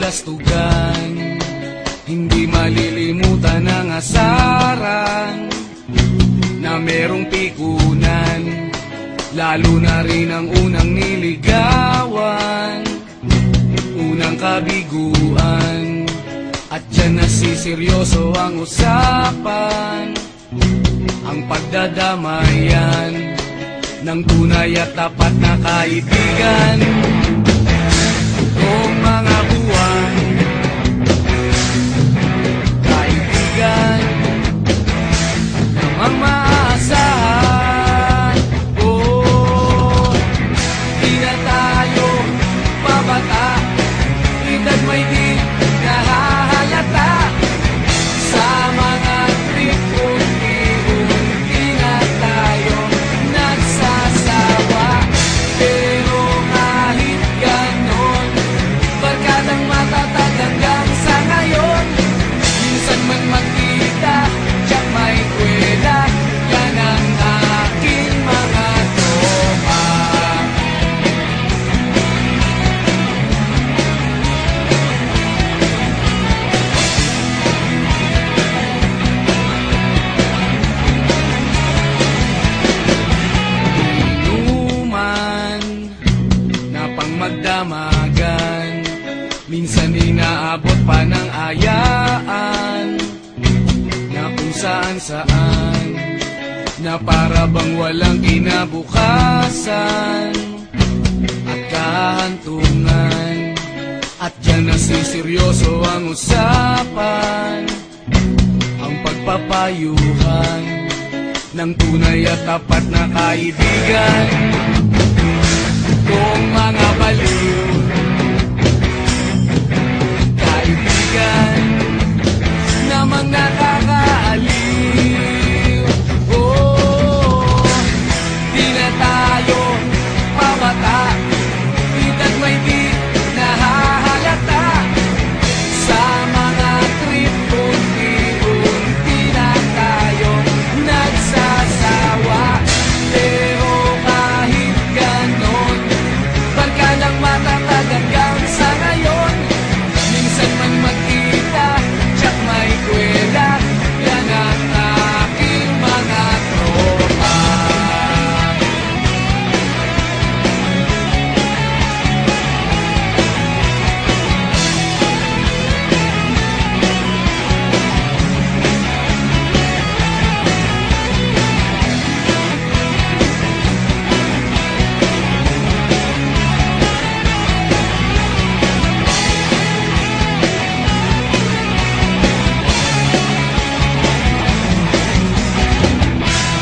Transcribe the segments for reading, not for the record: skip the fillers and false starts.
kastugan, hindi malilimutan ang asaran na merong pikunan, lalo na rin ang unang niligawan, unang kabiguan. At dyan nasiseryoso ang usapan, ang pagdadamayan ng tunay at tapat na kaibigan. Noong mga buwan, kaibigan namang maasahan. Oh, di na tayo pabata, edad may di nahahalata. Sa mga trip unti-unti na tayo nagsasawa. Pero kahit ganon, barkadang matatag hanggang sa ngayon. Minsan man magkita, tiyak may kwela, yan ang aking mga tropa. Inuman na pang magdamagan, minsan inaabot pa ng ayaan, na kung saan-saan, na para bang walang kinabukasan at kahantungan. At dyan nasiseryoso ang usapan, ang pagpapayuhan ng tunay at tapat na kaibigan. Kung mga baliw, kaibigan namang nakakaaliw. Oh, di na tayo pabata, edad may di nahahalata. Sa mga trip unti-unti na tayo nagsasawa. Pero kahit ganon, barkadang matatag hanggang sa ngayon. Minsan man magkita, tiyak may kwela, yan ang aking mga tropa.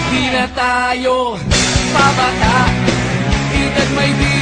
Di na tayo pabata, edad may di